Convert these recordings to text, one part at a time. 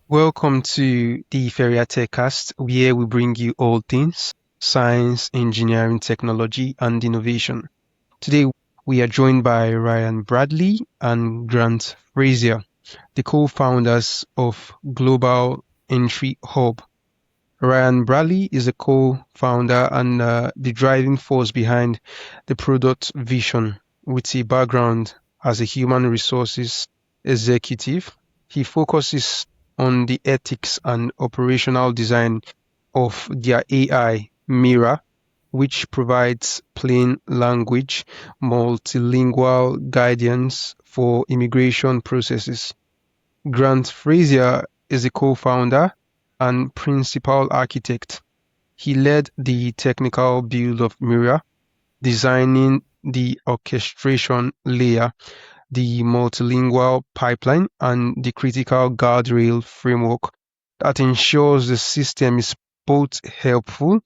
Welcome to the Ezekiel TechCast, where we bring you all things science, engineering, technology, and innovation. Today, we are joined by Ryan Bradley and Grant Frazier, the co-founders of Global Entry Hub. Ryan Bradley is a co-founder and the driving force behind the product vision with a background as a human resources executive. He focuses on the ethics and operational design of their AI, Mira, which provides plain language, multilingual guidance for immigration processes. Grant Frazier is a co-founder and principal architect. He led the technical build of Mira, designing the orchestration layer, the multilingual pipeline, and the critical guardrail framework that ensures the system is both helpful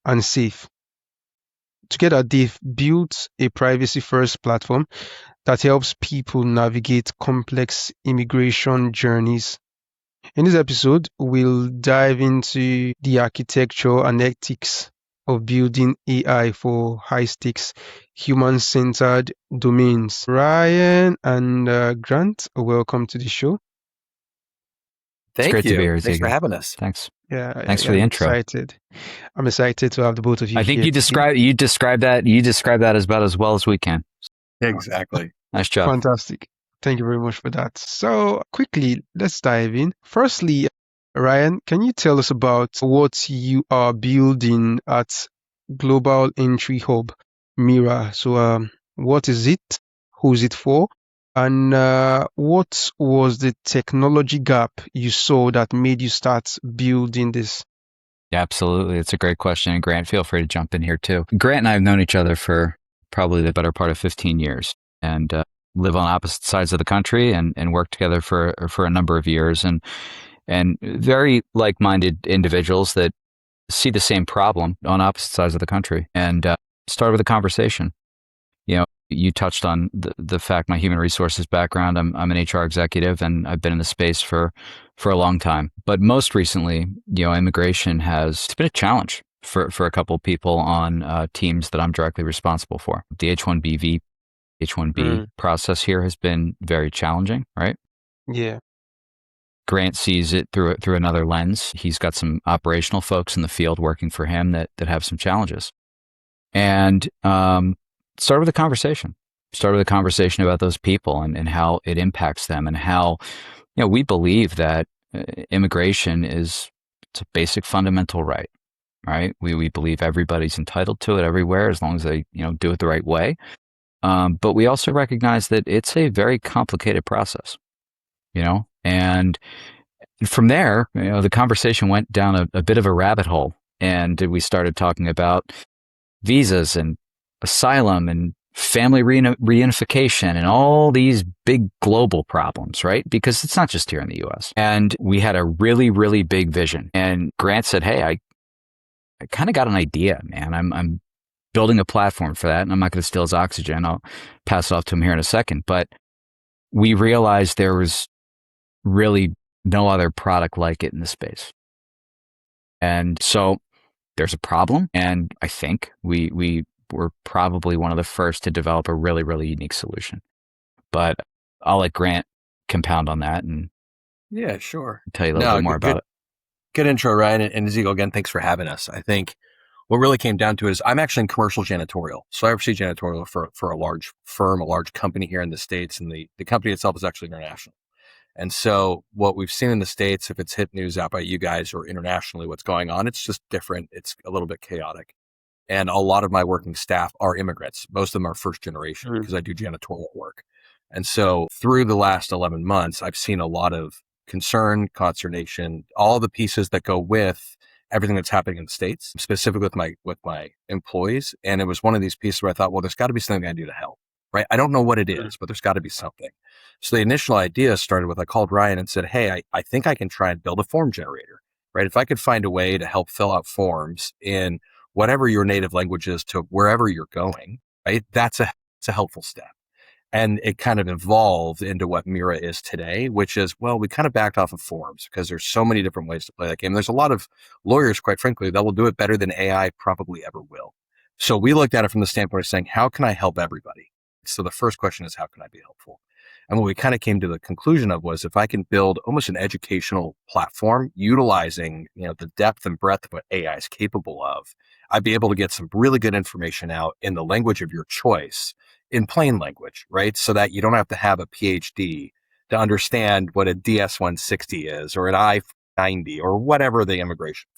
and safe. Together, they've built a privacy-first platform that helps people navigate complex immigration journeys. In this episode, we'll dive into the architecture and ethics of building AI for high-stakes, human-centered domains. Ryan and Grant, welcome to the show. It's Thank great to be you. here, Thanks for Ezekiel. having us. Thanks. Yeah, Thanks for the I'm intro. excited. I'm excited to have the both of you I think here you today. described that as about as well as we can. Exactly. Nice job. Fantastic. Thank you very much for that. So quickly, let's dive in. Firstly, Ryan, can you tell us about what you are building at Global Entry Hub, Mira? So what is it? Who is it for? And what was the technology gap you saw that made you start building this? Yeah, absolutely. It's a great question. And Grant, feel free to jump in here too. Grant and I have known each other for probably the better part of 15 years and live on opposite sides of the country and work together for a number of years and very like-minded individuals that see the same problem on opposite sides of the country and start with a conversation. You know, you touched on the fact my human resources background. I'm an HR executive and I've been in the space for a long time. But most recently, immigration it's been a challenge for a couple of people on teams that I'm directly responsible for. The H1B process here has been very challenging, right? Yeah. Grant sees it through another lens. He's got some operational folks in the field working for him that have some challenges. And start with a conversation. Start with a conversation about those people and how it impacts them and how, we believe that immigration it's a basic fundamental right, right? We believe everybody's entitled to it everywhere as long as they, do it the right way. But we also recognize that it's a very complicated process, and from there, the conversation went down a bit of a rabbit hole and we started talking about visas and asylum and family reunification and all these big global problems, right? Because it's not just here in the US. And we had a really, really big vision. And Grant said, hey, I kind of got an idea, man. I'm building a platform for that. And I'm not going to steal his oxygen. I'll pass it off to him here in a second. But we realized there was really no other product like it in the space. And so there's a problem. And I think we were probably one of the first to develop a really, really unique solution. But I'll let Grant compound on that and Yeah, sure. tell you a little bit more about it. Good intro, Ryan. And Ezekiel, again, thanks for having us. I think what really came down to is I'm actually in commercial janitorial. So I oversee janitorial for a large firm, a large company here in the States. And the company itself is actually international. And so what we've seen in the States, if it's hit news out by you guys or internationally, what's going on, it's just different. It's a little bit chaotic. And a lot of my working staff are immigrants. Most of them are first generation because I do janitorial work. And so through the last 11 months, I've seen a lot of concern, consternation, all the pieces that go with everything that's happening in the States, specifically with my employees. And it was one of these pieces where I thought, well, there's got to be something I do to help, right? I don't know what it is, but there's got to be something. So the initial idea started with, I called Ryan and said, hey, I think I can try and build a form generator, right? If I could find a way to help fill out forms in whatever your native language is to wherever you're going, right? That's a helpful step. And it kind of evolved into what Mira is today, which is, well, we kind of backed off of forms because there's so many different ways to play that game. There's a lot of lawyers, quite frankly, that will do it better than AI probably ever will. So we looked at it from the standpoint of saying, how can I help everybody? So the first question is, how can I be helpful? And what we kind of came to the conclusion of was, if I can build almost an educational platform utilizing, the depth and breadth of what AI is capable of, I'd be able to get some really good information out in the language of your choice, in plain language, right? So that you don't have to have a PhD to understand what a DS-160 is or an I-90 or whatever the immigration,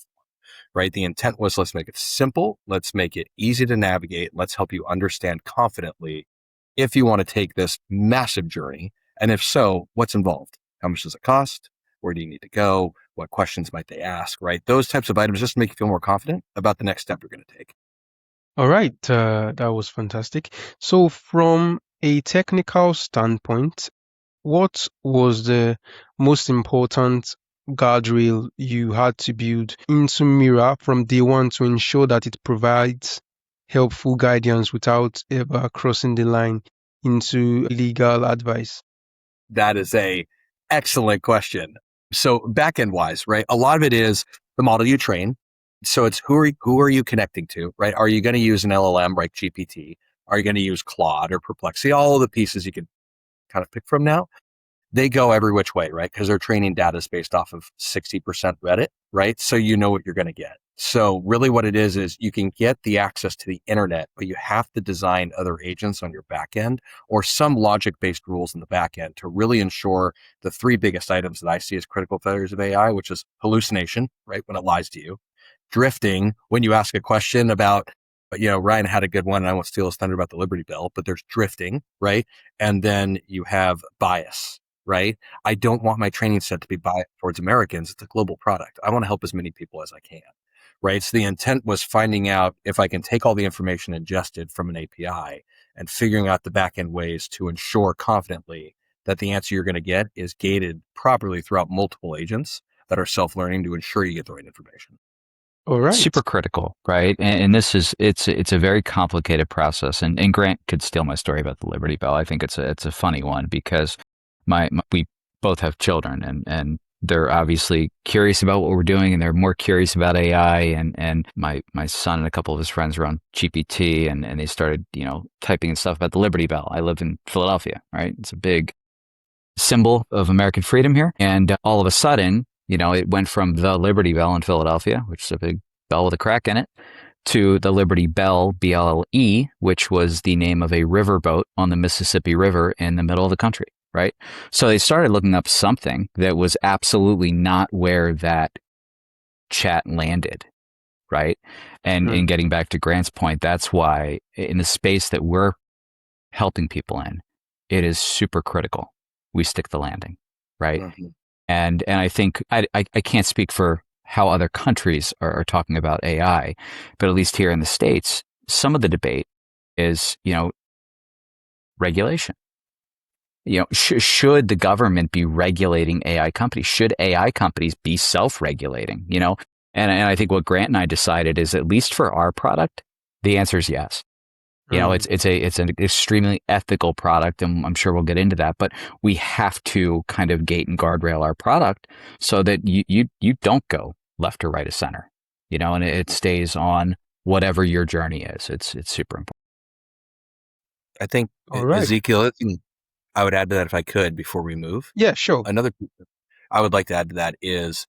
right? The intent was, let's make it simple. Let's make it easy to navigate. Let's help you understand confidently if you want to take this massive journey. And if so, what's involved? How much does it cost? Where do you need to go? What questions might they ask, right? Those types of items just to make you feel more confident about the next step you're going to take. All right, that was fantastic. So from a technical standpoint, what was the most important guardrail you had to build into Mira from day one to ensure that it provides helpful guidance without ever crossing the line into legal advice? That is a excellent question. So backend wise, right? A lot of it is the model you train. So it's who are you connecting to, right? Are you going to use an LLM like GPT? Are you going to use Claude or Perplexity? All of the pieces you can kind of pick from now. They go every which way, right? Because their training data is based off of 60% Reddit, right? So you know what you're going to get. So really what it is you can get the access to the internet, but you have to design other agents on your back end or some logic-based rules in the back end to really ensure the three biggest items that I see as critical failures of AI, which is hallucination, right? When it lies to you, drifting, when you ask a question about, Ryan had a good one and I won't steal his thunder about the Liberty Bell, but there's drifting, right? And then you have bias, right? I don't want my training set to be biased towards Americans. It's a global product. I want to help as many people as I can, right? So the intent was finding out if I can take all the information ingested from an API and figuring out the backend ways to ensure confidently that the answer you're going to get is gated properly throughout multiple agents that are self-learning to ensure you get the right information. All right. Super critical, right? And this is it's a very complicated process. And Grant could steal my story about the Liberty Bell. I think it's a funny one because we both have children and they're obviously curious about what we're doing and they're more curious about AI. And my son and a couple of his friends were on GPT and they started, typing in stuff about the Liberty Bell. I live in Philadelphia, right? It's a big symbol of American freedom here. And all of a sudden, it went from the Liberty Bell in Philadelphia, which is a big bell with a crack in it, to the Liberty Bell, BLE, which was the name of a riverboat on the Mississippi River in the middle of the country, right? So they started looking up something that was absolutely not where that chat landed, right? And in getting back to Grant's point, that's why in the space that we're helping people in, it is super critical we stick the landing, right? Mm-hmm. And I think I can't speak for how other countries are talking about AI, but at least here in the States, some of the debate is, regulation. Should the government be regulating AI companies? Should AI companies be self-regulating? And I think what Grant and I decided is, at least for our product, the answer is yes. It's an extremely ethical product, and I'm sure we'll get into that. But we have to kind of gate and guardrail our product so that you don't go left or right of center, and it stays on whatever your journey is. It's super important. I think, right. Ezekiel, I would add to that if I could before we move. Yeah, sure. Another piece I would like to add to that is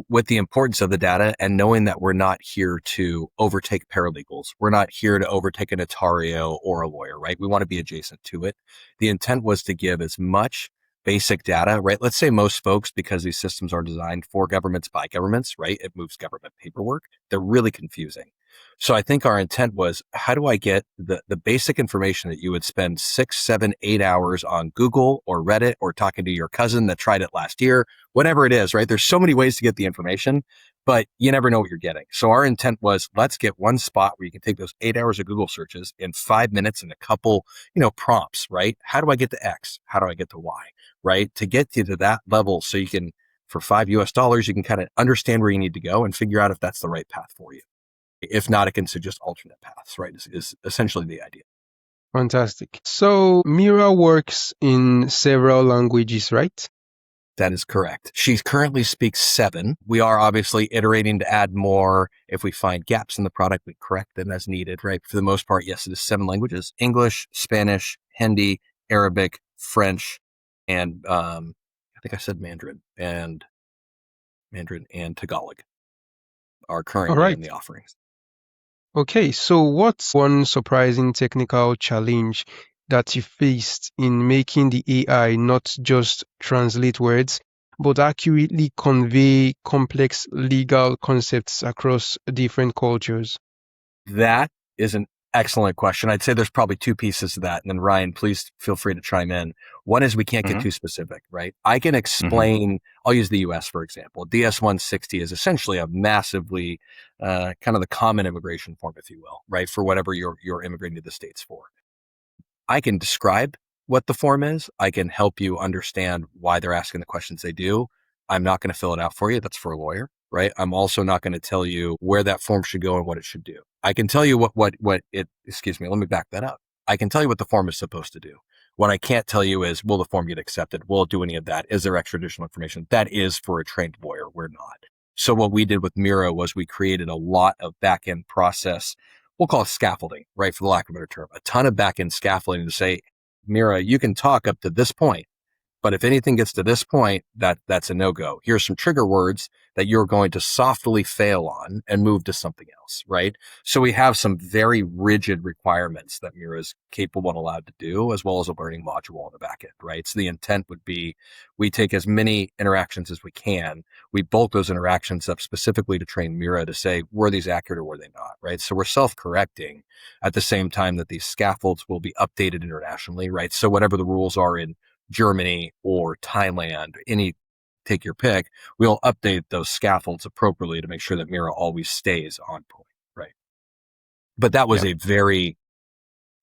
with the importance of the data and knowing that we're not here to overtake paralegals. We're not here to overtake a notario or a lawyer, right? We want to be adjacent to it. The intent was to give as much basic data, right? Let's say most folks, because these systems are designed for governments by governments, right? It moves government paperwork. They're really confusing. So I think our intent was, how do I get the basic information that you would spend 6, 7, 8 hours on Google or Reddit or talking to your cousin that tried it last year, whatever it is, right? There's so many ways to get the information, but you never know what you're getting. So our intent was, let's get one spot where you can take those 8 hours of Google searches in 5 minutes and a couple, prompts, right? How do I get to X? How do I get to Y? Right? To get you to that level so you can, for $5 US, you can kind of understand where you need to go and figure out if that's the right path for you. If not, it can suggest alternate paths, right? Is essentially the idea. Fantastic. So Mira works in several languages, right? That is correct. She currently speaks 7. We are obviously iterating to add more. If we find gaps in the product, we correct them as needed, right? For the most part, yes, it is 7 languages: English, Spanish, Hindi, Arabic, French, and I think I said Mandarin and Tagalog are All currently right. in the offerings. Okay, so what's one surprising technical challenge that you faced in making the AI not just translate words, but accurately convey complex legal concepts across different cultures? That is an excellent question. I'd say there's probably 2 pieces to that. And then Ryan, please feel free to chime in. One is we can't get too specific, right? I can explain, I'll use the US, for example. DS-160 is essentially a massively kind of the common immigration form, if you will, right? For whatever you're immigrating to the States for. I can describe what the form is. I can help you understand why they're asking the questions they do. I'm not going to fill it out for you. That's for a lawyer, right? I'm also not going to tell you where that form should go and what it should do. I can tell you excuse me, let me back that up. I can tell you what the form is supposed to do. What I can't tell you is, will the form get accepted? Will it do any of that? Is there extraditional information? That is for a trained lawyer. We're not. So what we did with Mira was we created a lot of back-end process. We'll call it scaffolding, right? For the lack of a better term, a ton of back-end scaffolding to say, Mira, you can talk up to this point, but if anything gets to this point, that's a no-go. Here's some trigger words that you're going to softly fail on and move to something else, right? So we have some very rigid requirements that Mira is capable and allowed to do, as well as a learning module on the back end, right? So the intent would be we take as many interactions as we can. We bulk those interactions up specifically to train Mira to say, were these accurate or were they not, right? So we're self-correcting at the same time that these scaffolds will be updated internationally, right? So whatever the rules are in Germany or Thailand, take your pick, we'll update those scaffolds appropriately to make sure that Mira always stays on point, right? But that was a very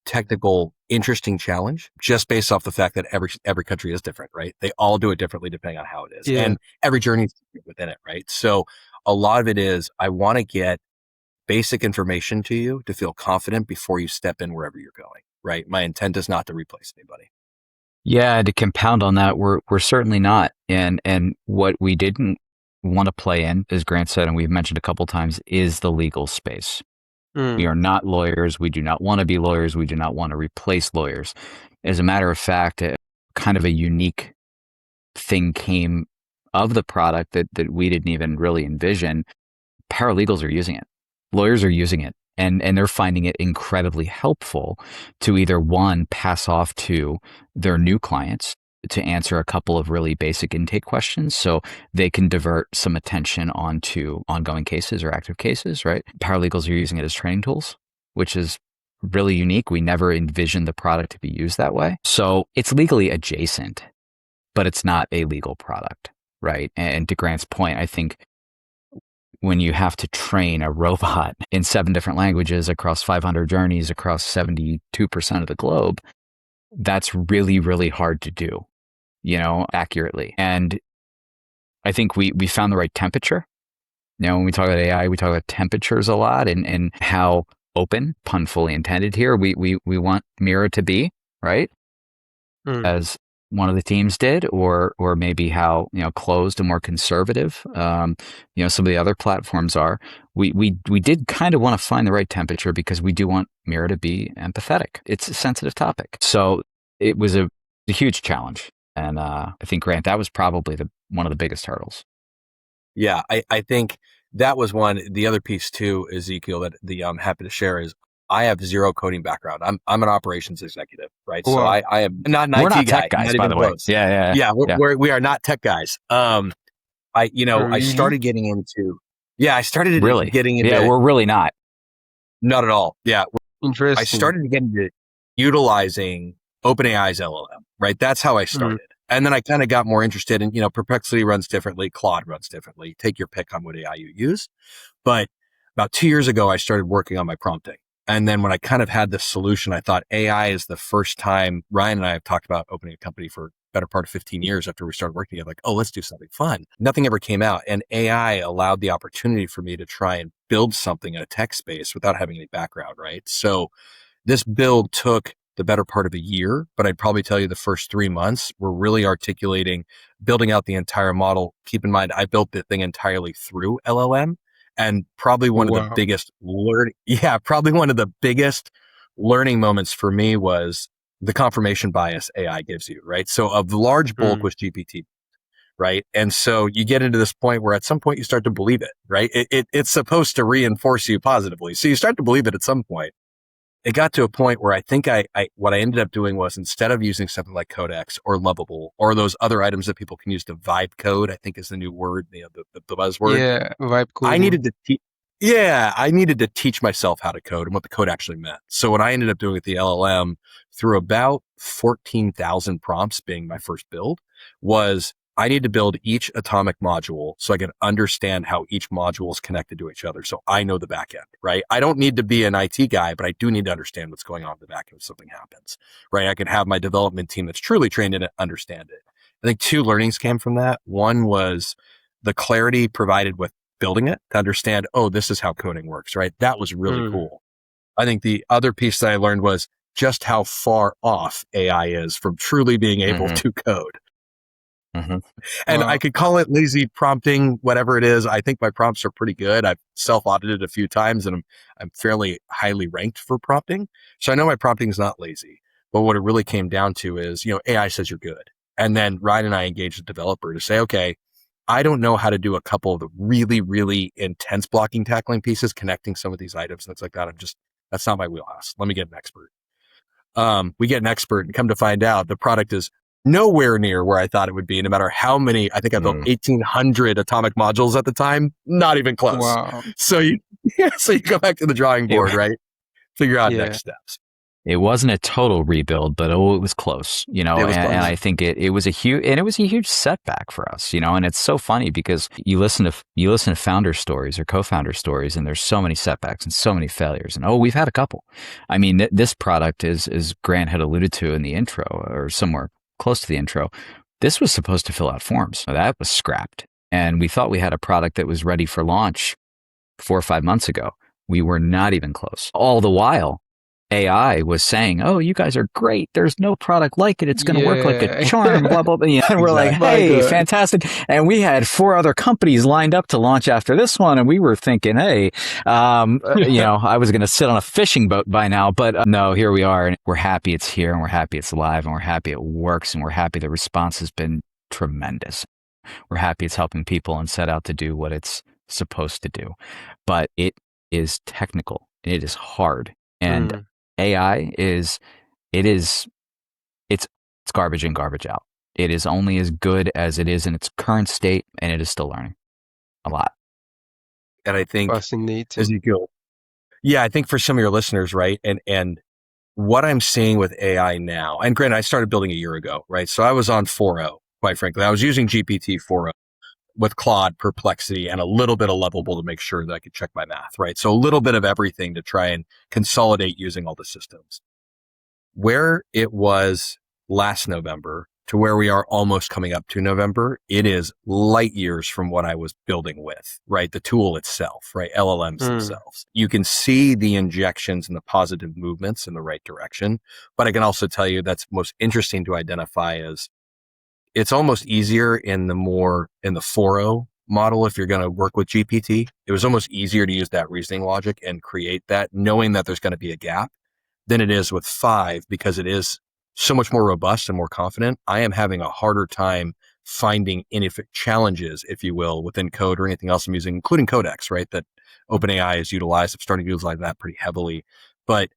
technical, interesting challenge just based off the fact that every country is different, right? They all do it differently depending on how it is. Yeah. And every journey is within it, right? So a lot of it is, I want to get basic information to you to feel confident before you step in wherever you're going, right? My intent is not to replace anybody. Yeah, to compound on that, we're certainly not. And what we didn't want to play in, as Grant said, and we've mentioned a couple times, is the legal space. We are not lawyers. We do not want to be lawyers. We do not want to replace lawyers. As a matter of fact, kind of a unique thing came of the product that we didn't even really envision. Paralegals are using it. Lawyers are using it. And they're finding it incredibly helpful to either, one, pass off to their new clients to answer a couple of really basic intake questions so they can divert some attention onto ongoing cases or active cases, right? Paralegals are using it as training tools, which is really unique. We never envisioned the product to be used that way. So it's legally adjacent, but it's not a legal product, right? And to Grant's point, I think when you have to train a robot in 7 different languages across 500 journeys across 72% of the globe, that's really, really hard to do, accurately. And I think we found the right temperature. When we talk about AI, we talk about temperatures a lot and how open, pun fully intended here, we want Mira to be, right? As one of the teams did, or maybe how closed and more conservative some of the other platforms are. We did kind of want to find the right temperature because we do want Mira to be empathetic. It's a sensitive topic, so it was a huge challenge, and I think, Grant, that was probably one of the biggest hurdles. Yeah, I think that was one. The other piece too, Ezekiel, that I'm happy to share is, I have zero coding background. I'm an operations executive, right? Wow. So I am not an We're IT not guy, tech guys, not by even the way. close. Yeah. We are not tech guys. I Really? started getting into, I started Really? getting into, Yeah, we're really not. Not at all. Yeah. Interesting. I started to get into utilizing OpenAI's LLM, right? That's how I started. And then I kind of got more interested in, Perplexity runs differently, Claude runs differently. Take your pick on what AI you use. But about 2 years ago, I started working on my prompting. And then when I kind of had this solution, I thought AI is the first time. Ryan and I have talked about opening a company for better part of 15 years after we started working together, like, oh, let's do something fun. Nothing ever came out. And AI allowed the opportunity for me to try and build something in a tech space without having any background, right? So this build took the better part of a year, but I'd probably tell you the first 3 months were really articulating, building out the entire model. Keep in mind, I built the thing entirely through LLM, and probably one of the Wow. biggest probably one of the biggest learning moments for me was the confirmation bias AI gives you, right? So a large bulk was GPT, right? And so you get into this point where at some point you start to believe it, right? It's supposed to reinforce you positively. So you start to believe it at some point. It got to a point where I think what I ended up doing was, instead of using something like Codex or Lovable or those other items that people can use to vibe code, I think is the new word, the buzzword. Yeah, vibe I coding. needed to teach myself how to code and what the code actually meant. So what I ended up doing with the LLM, through about 14,000 prompts being my first build, was I need to build each atomic module so I can understand how each module is connected to each other. So I know the backend, right? I don't need to be an IT guy, but I do need to understand what's going on in the backend if something happens, right? I can have my development team that's truly trained in it understand it. I think 2 learnings came from that. One was the clarity provided with building it to understand, oh, this is how coding works, right? That was really cool. I think the other piece that I learned was just how far off AI is from truly being able to code. And I could call it lazy prompting, whatever it is. I think my prompts are pretty good. I've self-audited a few times, and I'm fairly highly ranked for prompting. So I know my prompting is not lazy. But what it really came down to is, AI says you're good. And then Ryan and I engaged the developer to say, okay, I don't know how to do a couple of the really, really intense blocking, tackling pieces, connecting some of these items, things like that. That's not my wheelhouse. Let me get an expert. We get an expert, and come to find out the product is nowhere near where I thought it would be, no matter how many. I think I built 1,800 atomic modules at the time, not even close. Wow. So you go back to the drawing board, right? Figure out next steps. It wasn't a total rebuild, but it was close, and I think it was a huge setback for us, and it's so funny because you listen to founder stories or co-founder stories, and there's so many setbacks and so many failures, and we've had a couple. I mean, this product is, as Grant had alluded to in the intro or somewhere close to the intro, this was supposed to fill out forms. That was scrapped, and we thought we had a product that was ready for launch 4 or 5 months ago. We were not even close. All the while, AI was saying, "Oh, you guys are great. There's no product like it. It's going to work like a charm." Blah blah blah. And we're like, "Hey, fantastic!" And we had 4 other companies lined up to launch after this one, and we were thinking, "Hey, I was going to sit on a fishing boat by now." But no, here we are, and we're happy it's here, and we're happy it's live, and we're happy it works, and we're happy the response has been tremendous. We're happy it's helping people and set out to do what it's supposed to do, but it is technical. It is hard, and AI it's garbage in, garbage out. It is only as good as it is in its current state, and it is still learning a lot. And I think, fascinating. Ezekiel, I think for some of your listeners, right, and what I'm seeing with AI now, and granted, I started building a year ago, right? So I was on 4.0, quite frankly. I was using GPT 4.0 with Claude, Perplexity, and a little bit of Lovable to make sure that I could check my math, right? So a little bit of everything to try and consolidate using all the systems. Where it was last November to where we are almost coming up to November, it is light years from what I was building with, right? The tool itself, right? LLMs themselves. You can see the injections and the positive movements in the right direction, but I can also tell you that's most interesting to identify as it's almost easier in the 4.0 model. If you're going to work with GPT, it was almost easier to use that reasoning logic and create that, knowing that there's going to be a gap, than it is with 5, because it is so much more robust and more confident. I am having a harder time finding challenges, if you will, within code or anything else I'm using, including Codex, right? That OpenAI is utilized. I'm starting to utilize that pretty heavily. But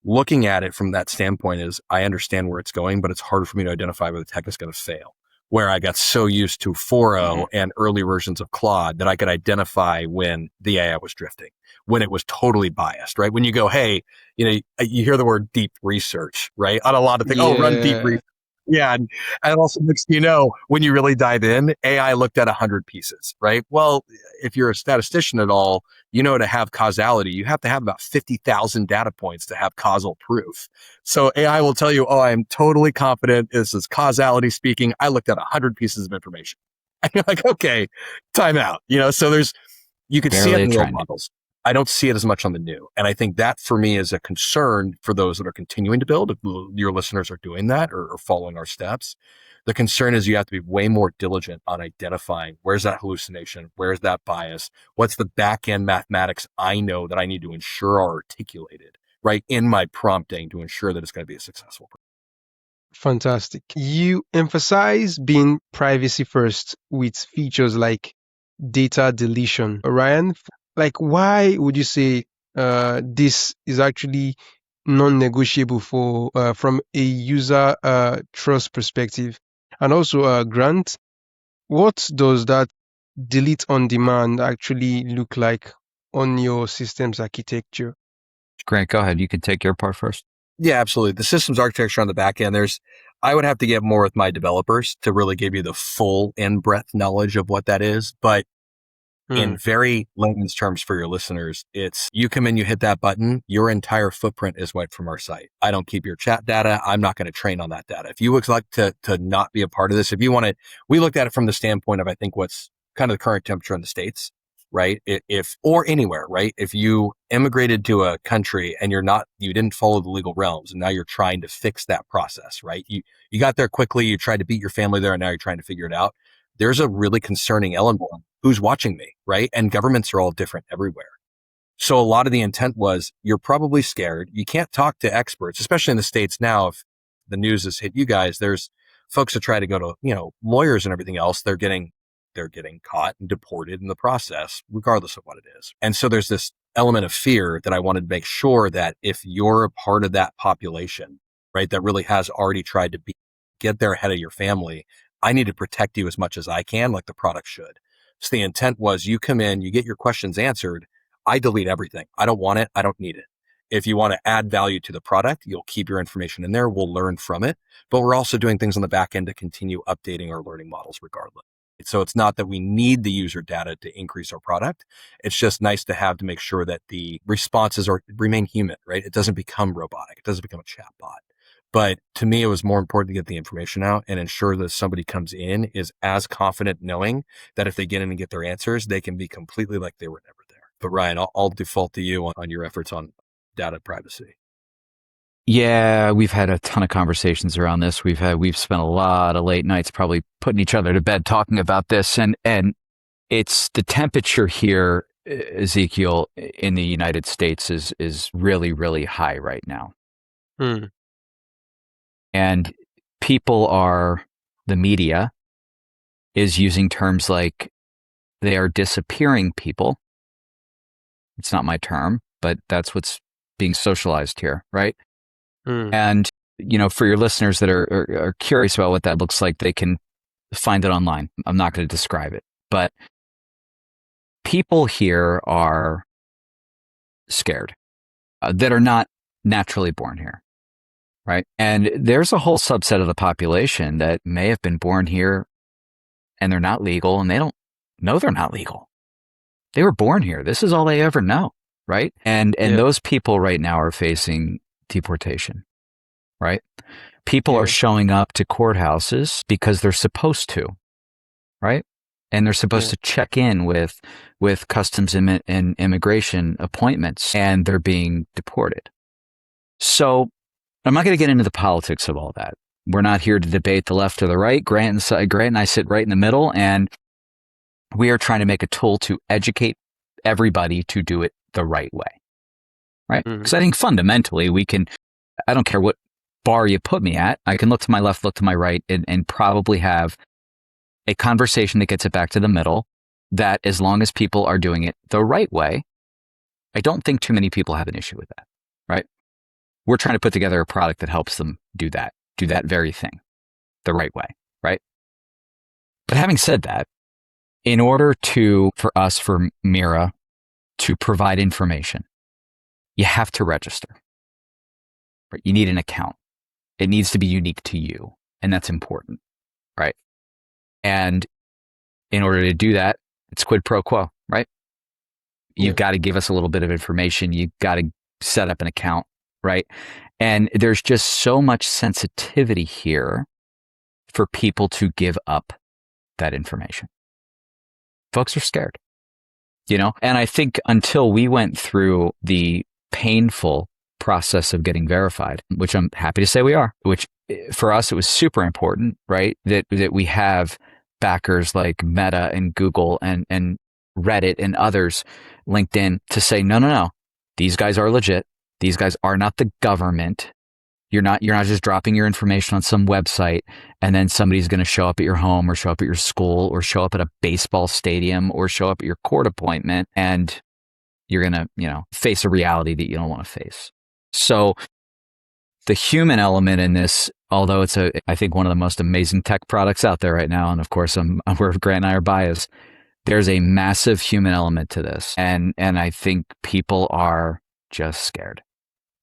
looking at it from that standpoint is I understand where it's going, but it's harder for me to identify where the tech is going to fail. Where I got so used to 4.0 and early versions of Claude that I could identify when the AI was drifting, when it was totally biased, right? When you go, hey, you hear the word deep research, right? On a lot of things, run deep research. Yeah. And also next thing you know, when you really dive in, AI looked at 100 pieces, right? Well, if you're a statistician at all, to have causality, you have to have about 50,000 data points to have causal proof. So AI will tell you, I'm totally confident. This is causality speaking. I looked at 100 pieces of information. And you're like, okay, time out. So you can see it in real models. I don't see it as much on the new. And I think that for me is a concern for those that are continuing to build. If your listeners are doing that or following our steps, the concern is you have to be way more diligent on identifying where's that hallucination, where's that bias, what's the back end mathematics I know that I need to ensure are articulated, right, in my prompting to ensure that it's going to be a successful. Fantastic. You emphasize being privacy first with features like data deletion. Ryan, like why would you say this is actually non-negotiable for from a user trust perspective? And also, Grant, what does that delete on demand actually look like on your system's architecture? Grant, go ahead. You can take your part first. Yeah, absolutely. The systems architecture on the back end, I would have to get more with my developers to really give you the full in-breadth knowledge of what that is. But in very layman's terms for your listeners, it's you come in, you hit that button, your entire footprint is wiped from our site. I don't keep your chat data. I'm not going to train on that data. If you would like to not be a part of this, if you want to, we looked at it from the standpoint of, I think, what's kind of the current temperature in the States, right? If, or anywhere, right? If you immigrated to a country and you didn't follow the legal realms and now you're trying to fix that process, right? You got there quickly, you tried to beat your family there and now you're trying to figure it out. There's a really concerning element. Who's watching me, right? And governments are all different everywhere. So a lot of the intent was you're probably scared. You can't talk to experts, especially in the States now. If the news has hit you guys, there's folks that try to go to, lawyers and everything else. They're getting caught and deported in the process, regardless of what it is. And so there's this element of fear that I wanted to make sure that if you're a part of that population, right, that really has already tried to get there ahead of your family, I need to protect you as much as I can, like the product should. So the intent was you come in, you get your questions answered. I delete everything. I don't want it. I don't need it. If you want to add value to the product, you'll keep your information in there. We'll learn from it, but we're also doing things on the back end to continue updating our learning models regardless. So it's not that we need the user data to increase our product. It's just nice to have to make sure that the responses remain human, right? It doesn't become robotic. It doesn't become a chatbot. But to me, it was more important to get the information out and ensure that somebody comes in is as confident knowing that if they get in and get their answers, they can be completely like they were never there. But Ryan, I'll default to you on your efforts on data privacy. Yeah, we've had a ton of conversations around this. We've spent a lot of late nights probably putting each other to bed talking about this. And it's the temperature here, Ezekiel, in the United States is really, really high right now. And the media is using terms like they are disappearing people. It's not my term, but that's what's being socialized here, right? And, for your listeners that are curious about what that looks like, they can find it online. I'm not going to describe it, but people here are scared that are not naturally born here. Right. And there's a whole subset of the population that may have been born here and they're not legal and they don't know they're not legal. They were born here. This is all they ever know. Right. And those people right now are facing deportation. Right. People are showing up to courthouses because they're supposed to. Right. And they're supposed to check in with customs and immigration appointments and they're being deported. So I'm not going to get into the politics of all that. We're not here to debate the left or the right. Grant and I sit right in the middle, and we are trying to make a tool to educate everybody to do it the right way. Right? Because I think fundamentally I don't care what bar you put me at, I can look to my left, look to my right, and probably have a conversation that gets it back to the middle, that as long as people are doing it the right way, I don't think too many people have an issue with that. Right? We're trying to put together a product that helps them do that very thing the right way, right? But having said that, in order for Mira to provide information, you have to register. Right? You need an account. It needs to be unique to you, and that's important, right? And in order to do that, it's quid pro quo, right? You've got to give us a little bit of information. You've got to set up an account. Right. And there's just so much sensitivity here for people to give up that information. Folks are scared. And I think until we went through the painful process of getting verified, which I'm happy to say we are, which for us, it was super important, right? That we have backers like Meta and Google and Reddit and others, LinkedIn, to say, no, these guys are legit. These guys are not the government. You're not just dropping your information on some website and then somebody's going to show up at your home or show up at your school or show up at a baseball stadium or show up at your court appointment, and you're going to, face a reality that you don't want to face. So the human element in this, although it's I think one of the most amazing tech products out there right now, and of course where Grant and I are biased, there's a massive human element to this. And I think people are just scared.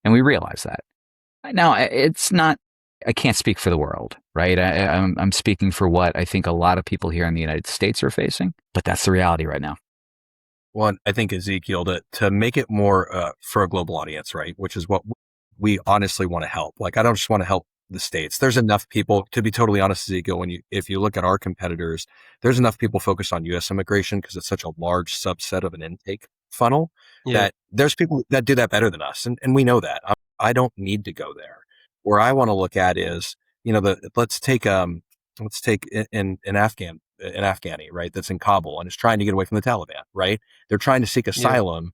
And we realize that. Now, it's not, I can't speak for the world, right? I'm speaking for what I think a lot of people here in the United States are facing, but that's the reality right now. Well, I think, Ezekiel, to make it more for a global audience, right, which is what we honestly want to help. Like, I don't just want to help the States. There's enough people, to be totally honest, Ezekiel, if you look at our competitors, there's enough people focused on U.S. immigration because it's such a large subset of an intake funnel that there's people that do that better than us. And we know that. I don't need to go there. Where I want to look at is, let's take an Afghani, right? That's in Kabul and is trying to get away from the Taliban, right? They're trying to seek asylum.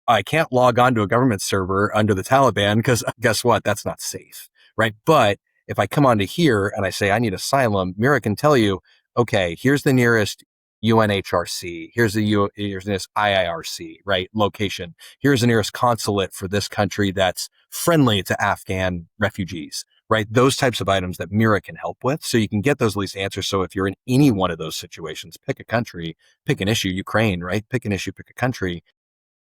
I can't log on to a government server under the Taliban because guess what? That's not safe, right? But if I come onto here and I say I need asylum, Mira can tell you, okay, here's the nearest UNHRC. Here's the nearest IIRC, right? Location. Here's the nearest consulate for this country that's friendly to Afghan refugees, right? Those types of items that Mira can help with. So you can get those at least answers. So if you're in any one of those situations, pick a country, pick an issue, Ukraine, right? Pick an issue, pick a country.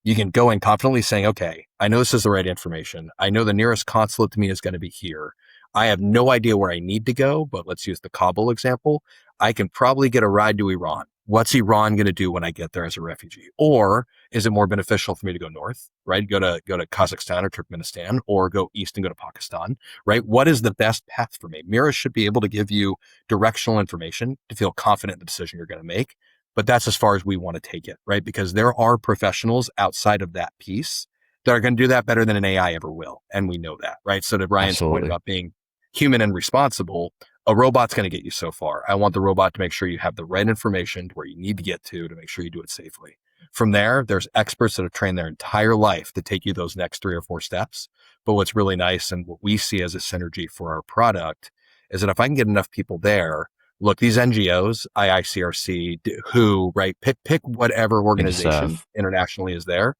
You can go in confidently saying, okay, I know this is the right information. I know the nearest consulate to me is going to be here. I have no idea where I need to go, but let's use the Kabul example. I can probably get a ride to Iran. What's Iran going to do when I get there as a refugee? Or is it more beneficial for me to go north, right? Go to Kazakhstan or Turkmenistan, or go east and go to Pakistan, right? What is the best path for me? Mira should be able to give you directional information to feel confident in the decision you're going to make. But that's as far as we want to take it, right? Because there are professionals outside of that piece that are going to do that better than an AI ever will. And we know that, right? So to Brian's point about being human and responsible, a robot's going to get you so far. I want the robot to make sure you have the right information to where you need to get to make sure you do it safely. From there, there's experts that have trained their entire life to take you those next 3 or 4 steps. But what's really nice and what we see as a synergy for our product is that if I can get enough people there, look, these NGOs, IICRC, WHO, right? Pick whatever organization internationally is there.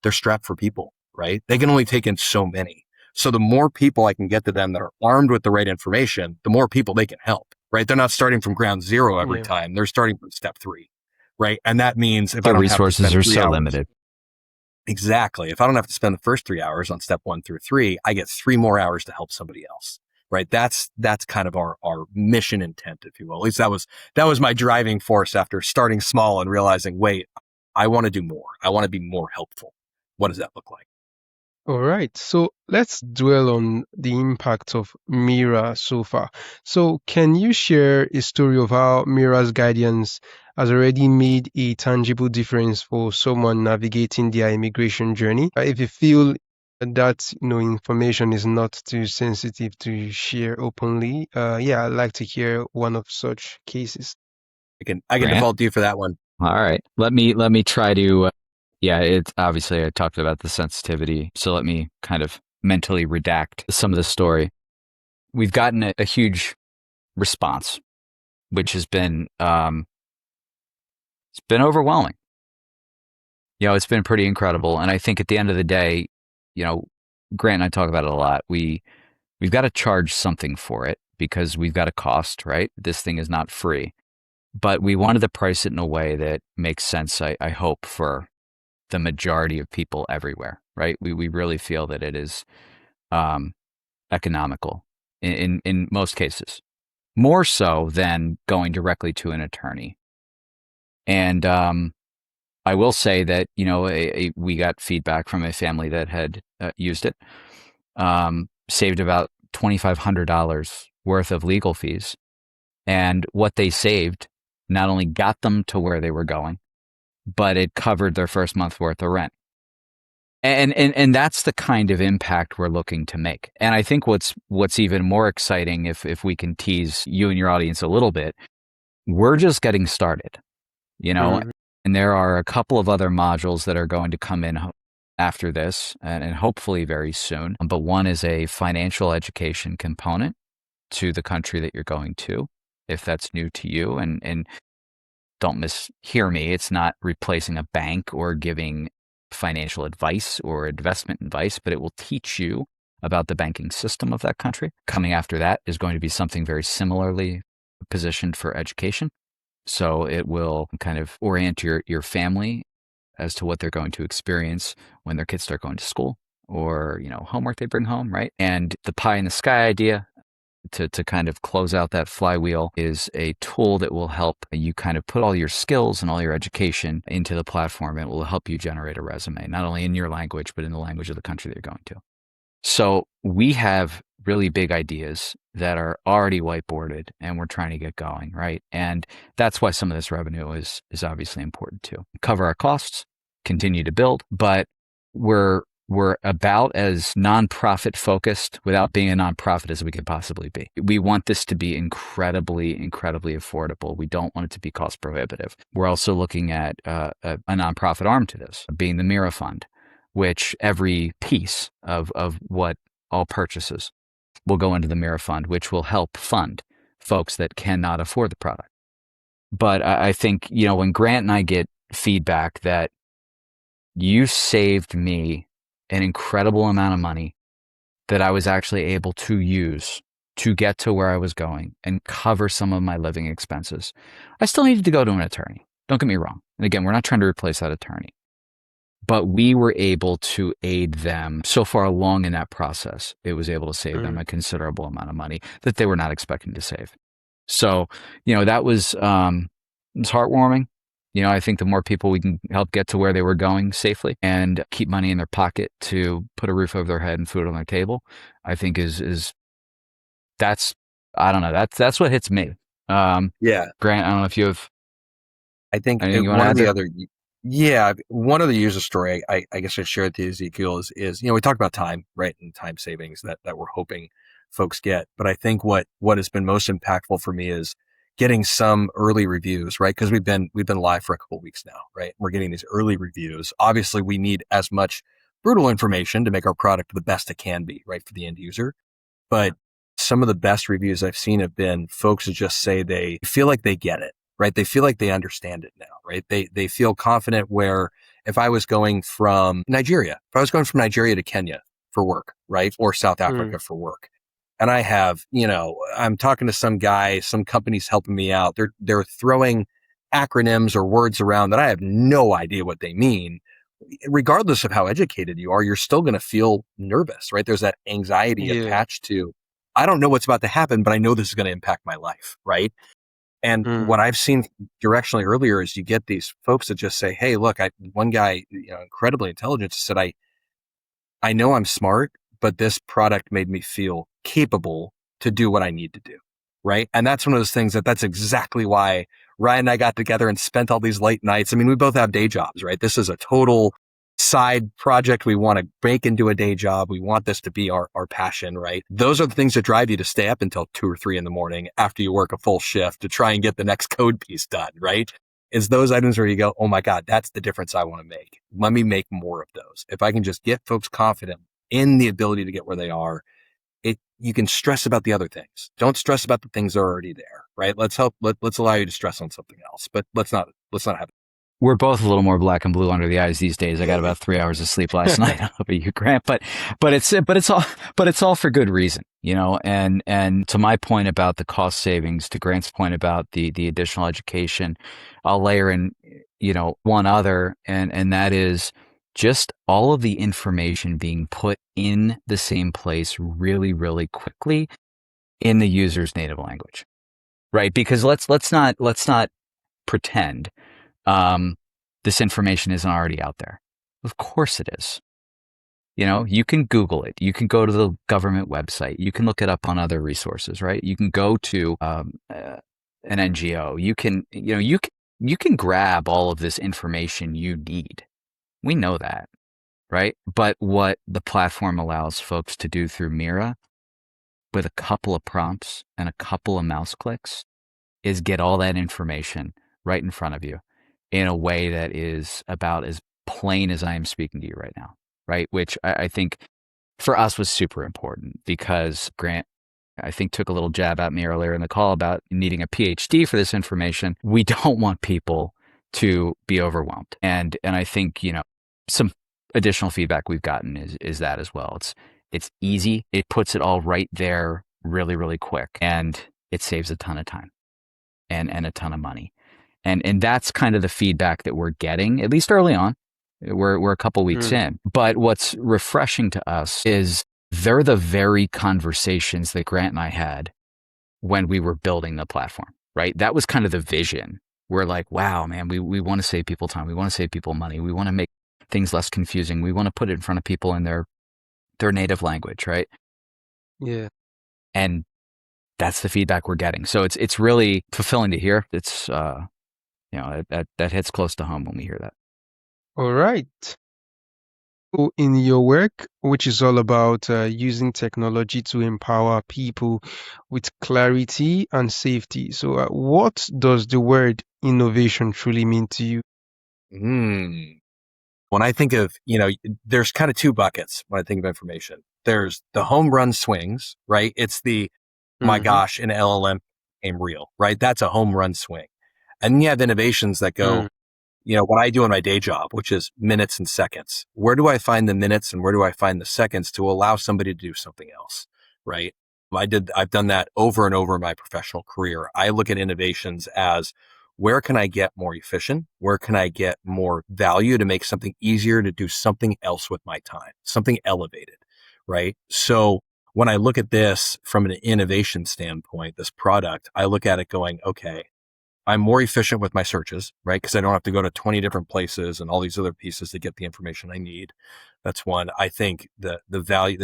They're strapped for people, right? They can only take in so many. So the more people I can get to them that are armed with the right information, the more people they can help, right? They're not starting from ground zero every time. They're starting from step 3, right? And that means if I don't resources are so limited. Exactly. If I don't have to spend the first 3 hours on step 1 through 3, I get 3 more hours to help somebody else. Right. That's kind of our mission intent, if you will. At least that was my driving force after starting small and realizing, wait, I want to do more. I want to be more helpful. What does that look like? All right. So let's dwell on the impact of Mira so far. So can you share a story of how Mira's guidance has already made a tangible difference for someone navigating their immigration journey? If you feel that information is not too sensitive to share openly, I'd like to hear one of such cases. I can default to you for that one. All right, let me try to. It's obviously I talked about the sensitivity, so let me kind of mentally redact some of the story. We've gotten a huge response, which has been it's been overwhelming. It's been pretty incredible, and I think at the end of the day, Grant and I talk about it a lot. We've got to charge something for it because we've got a cost, right? This thing is not free, but we wanted to price it in a way that makes sense, I hope, for the majority of people everywhere, right? We really feel that it is economical in most cases, more so than going directly to an attorney. And I will say that, we got feedback from a family that had used it, saved about $2,500 worth of legal fees. And what they saved not only got them to where they were going, but it covered their first month's worth of rent. And that's the kind of impact we're looking to make. And I think what's even more exciting, if we can tease you and your audience a little bit, we're just getting started, Mm. and there are a couple of other modules that are going to come in after this and hopefully very soon. But one is a financial education component to the country that you're going to, if that's new to you. And don't mishear me, it's not replacing a bank or giving financial advice or investment advice, but it will teach you about the banking system of that country. Coming after that is going to be something very similarly positioned for education. So it will kind of orient your family as to what they're going to experience when their kids start going to school, or homework they bring home, right? And the pie in the sky idea, to kind of close out that flywheel, is a tool that will help you kind of put all your skills and all your education into the platform. It will help you generate a resume, not only in your language, but in the language of the country that you're going to. So we have really big ideas that are already whiteboarded, and we're trying to get going, right? And that's why some of this revenue is obviously important too. Cover our costs, continue to build, but we're about as nonprofit focused without being a nonprofit as we could possibly be. We want this to be incredibly affordable. We don't want it to be cost prohibitive. We're also looking at a nonprofit arm to this, being the Mira Fund, which every piece of what all purchases will go into the Mira Fund, which will help fund folks that cannot afford the product. But I think, when Grant and I get feedback that you saved me an incredible amount of money that I was actually able to use to get to where I was going and cover some of my living expenses, I still needed to go to an attorney. Don't get me wrong. And again, we're not trying to replace that attorney. But we were able to aid them so far along in that process. It was able to save them a considerable amount of money that they were not expecting to save. So, that was it was heartwarming. I think the more people we can help get to where they were going safely and keep money in their pocket to put a roof over their head and food on their table, I think is that's, I don't know, that's what hits me. Yeah. Grant, I don't know if you have I think anything you want to one add of the there? other, yeah, one of the user story I guess I shared with you, Ezekiel, is we talked about time, right, and time savings that we're hoping folks get. But I think what has been most impactful for me is getting some early reviews, right? Because we've been live for a couple of weeks now, right? We're getting these early reviews. Obviously, we need as much brutal information to make our product the best it can be, right, for the end user. But some of the best reviews I've seen have been folks who just say they feel like they get it, right? They feel like they understand it now, right? They feel confident, where if I was going from Nigeria to Kenya for work, right? Or South Africa for work, and I have, I'm talking to some guy, some company's helping me out. They're throwing acronyms or words around that I have no idea what they mean. Regardless of how educated you are, you're still going to feel nervous, right? There's that anxiety attached to, I don't know what's about to happen, but I know this is going to impact my life, right? And what I've seen directionally earlier is you get these folks that just say, hey, look, one guy, incredibly intelligent, said, I know I'm smart, but this product made me feel capable to do what I need to do, right? And that's one of those things that's exactly why Ryan and I got together and spent all these late nights. I mean, we both have day jobs, right? This is a total side project we want to make into a day job. We want this to be our passion, right? Those are the things that drive you to stay up until 2 or 3 in the morning after you work a full shift to try and get the next code piece done, right? It's those items where you go, oh my God, that's the difference I want to make. Let me make more of those. If I can just get folks confident in the ability to get where they are, you can stress about the other things. Don't stress about the things that are already there, right? Let's allow you to stress on something else, but let's not have. We're both a little more black and blue under the eyes these days. I got about 3 hours of sleep last night. I don't know about you, Grant, but it's all for good reason, and to my point about the cost savings, to Grant's point about the additional education, I'll layer in, one other, and that is just all of the information being put in the same place really, really quickly in the user's native language, right? Because let's not pretend this information isn't already out there. Of course it is. You can Google it. You can go to the government website. You can look it up on other resources, right? You can go to an NGO. You can you can grab all of this information you need. We know that, right? But what the platform allows folks to do through Mira with a couple of prompts and a couple of mouse clicks is get all that information right in front of you in a way that is about as plain as I am speaking to you right now, right? Which I think for us was super important because Grant, I think, took a little jab at me earlier in the call about needing a PhD for this information. We don't want people to be overwhelmed. And I think, some additional feedback we've gotten is that as well. It's easy. It puts it all right there really, really quick. And it saves a ton of time and a ton of money. And that's kind of the feedback that we're getting, at least early on. We're a couple weeks in. But what's refreshing to us is they're the very conversations that Grant and I had when we were building the platform, right? That was kind of the vision. We're like, wow, man, we want to save people time. We want to save people money. We want to make things less confusing. We want to put it in front of people in their native language, right? Yeah. And that's the feedback we're getting. So it's really fulfilling to hear. It's that hits close to home when we hear that. All right. So in your work, which is all about using technology to empower people with clarity and safety, so what does the word innovation truly mean to you? When I think of, there's kind of two buckets when I think of information. There's the home run swings, right? It's the, my gosh, an LLM became real, right? That's a home run swing. And then you have innovations that go, what I do in my day job, which is minutes and seconds. Where do I find the minutes and where do I find the seconds to allow somebody to do something else, right? I've done that over and over in my professional career. I look at innovations as where can I get more efficient? Where can I get more value to make something easier to do something else with my time, something elevated, right? So when I look at this from an innovation standpoint, this product, I look at it going, okay, I'm more efficient with my searches, right? Because I don't have to go to 20 different places and all these other pieces to get the information I need. That's one. I think the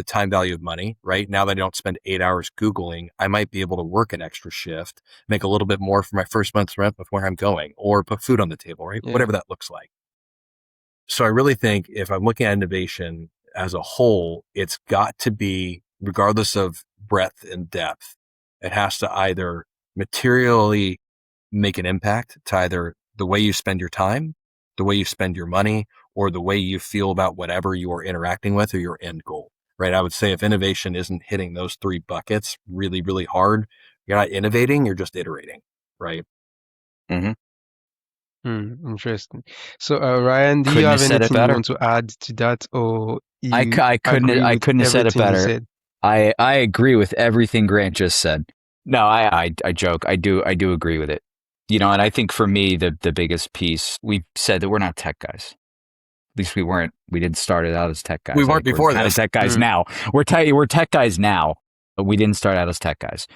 time value of money, right? Now that I don't spend 8 hours Googling, I might be able to work an extra shift, make a little bit more for my first month's rent with where I'm going, or put food on the table, right? Yeah. Whatever that looks like. So I really think if I'm looking at innovation as a whole, it's got to be, regardless of breadth and depth, it has to either materially make an impact to either the way you spend your time, the way you spend your money, or the way you feel about whatever you are interacting with or your end goal, right? I would say if innovation isn't hitting those three buckets really, really hard, you're not innovating, you're just iterating, right? Interesting. So, Ryan, do you Couldn't have have said it anything you better. want to add to that, or I you couldn't agree with have said it everything he better. said? I agree with everything Grant just said. No, I joke. I do agree with it. And I think for me, the biggest piece, we said that we're not tech guys. At least we weren't. We didn't start it out as tech guys. We weren't before we're this. Tech guys now. We're tech guys now, but we didn't start out as tech guys.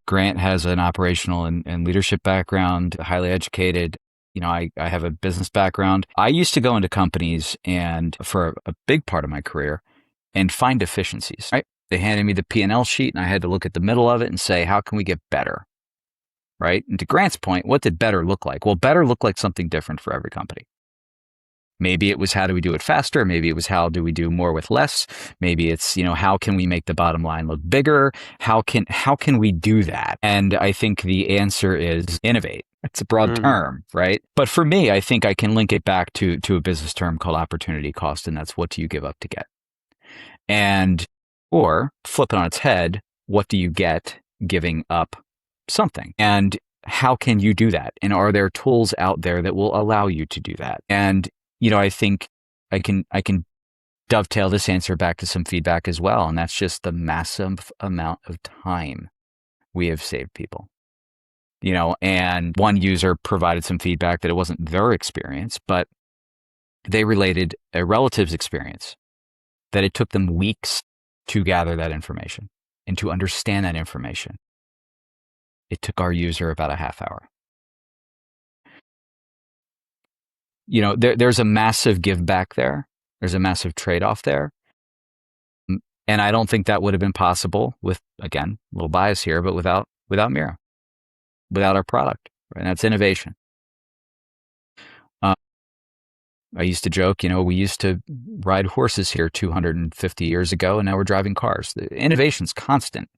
Grant has an operational and leadership background, highly educated. I have a business background. I used to go into companies and for a big part of my career and find efficiencies, right? They handed me the P&L sheet and I had to look at the middle of it and say, how can we get better? Right? And to Grant's point, what did better look like? Well, better looked like something different for every company. Maybe it was how do we do it faster? Maybe it was how do we do more with less? Maybe it's, how can we make the bottom line look bigger? How can we do that? And I think the answer is innovate. It's a broad term, right? But for me, I think I can link it back to a business term called opportunity cost, and that's what do you give up to get? And or flip it on its head, what do you get giving up something? And how can you do that? And are there tools out there that will allow you to do that? And I think I can dovetail this answer back to some feedback as well, and that's just the massive amount of time we have saved people. And one user provided some feedback that it wasn't their experience, but they related a relative's experience, that it took them weeks to gather that information and to understand that information. It took our user about a half hour. There's a massive give back there. There's a massive trade-off there. And I don't think that would have been possible with, again, a little bias here, but without Mira, without our product. Right? And that's innovation. I used to joke, we used to ride horses here 250 years ago, and now we're driving cars. The innovation's constant,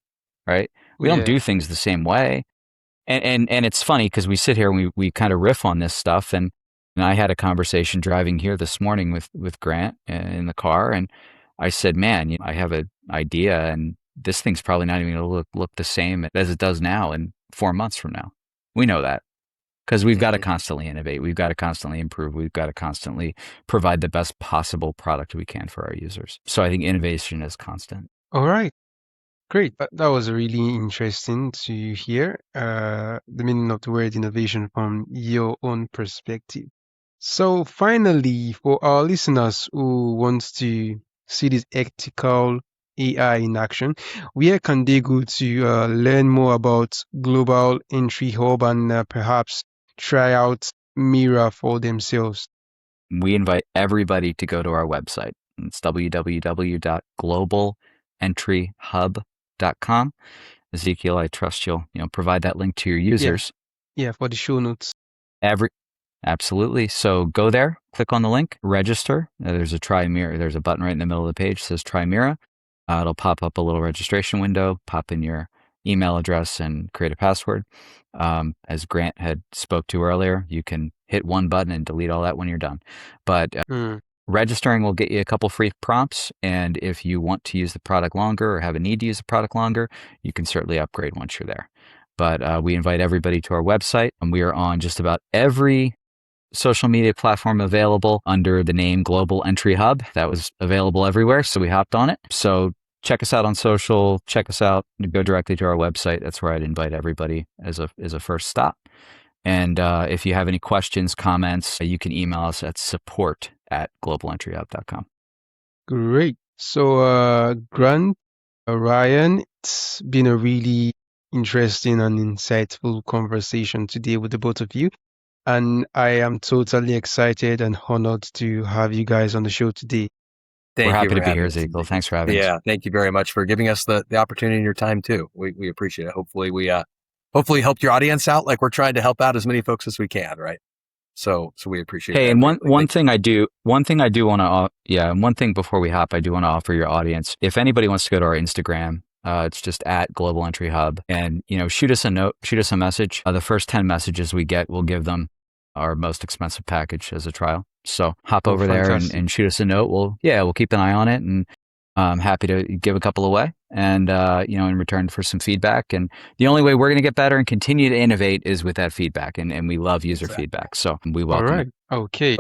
right? We don't do things the same way. And it's funny because we sit here and we kind of riff on this stuff. And I had a conversation driving here this morning with Grant in the car. And I said, man, I have an idea, and this thing's probably not even going to look the same as it does now in 4 months from now. We know that. Because we've got to constantly innovate. We've got to constantly improve. We've got to constantly provide the best possible product we can for our users. So I think innovation is constant. All right. Great. That was really interesting to hear the meaning of the word innovation from your own perspective. So finally, for our listeners who want to see this ethical AI in action, where can they go to learn more about Global Entry Hub and perhaps try out Mira for themselves? We invite everybody to go to our website. It's www.globalentryhub.com. Ezekiel, I trust you'll provide that link to your users. Yeah, for the show notes. Absolutely. So go there, click on the link, register. There's a try Mira. There's a button right in the middle of the page that says try Mira. It'll pop up a little registration window, pop in your email address and create a password. As Grant had spoke to earlier, you can hit one button and delete all that when you're done. But registering will get you a couple free prompts. And if you want to use the product longer or have a need to use the product longer, you can certainly upgrade once you're there. But we invite everybody to our website, and we are on just about every social media platform available under the name Global Entry Hub. That was available everywhere, so we hopped on it. So check us out on social, check us out, go directly to our website. That's where I'd invite everybody as a first stop. And if you have any questions, comments, you can email us at support@globalentryhub.com. Great. So Grant, Ryan, it's been a really interesting and insightful conversation today with the both of you. And I am totally excited and honored to have you guys on the show today. We're happy to be here, Ezekiel. Thanks for having us. Yeah, thank you very much for giving us the opportunity and your time too. We appreciate it. Hopefully we helped your audience out like we're trying to help out as many folks as we can, right? So we appreciate it. Hey, and one thing before we hop, I do want to offer your audience. If anybody wants to go to our Instagram, it's just @Global Entry Hub, and shoot us a note, shoot us a message. The first 10 messages we get, we'll give them our most expensive package as a trial. So hop over there and shoot us a note. We'll keep an eye on it, and I'm happy to give a couple away, and in return for some feedback. And the only way we're going to get better and continue to innovate is with that feedback, and we love user feedback. So we welcome it. Okay.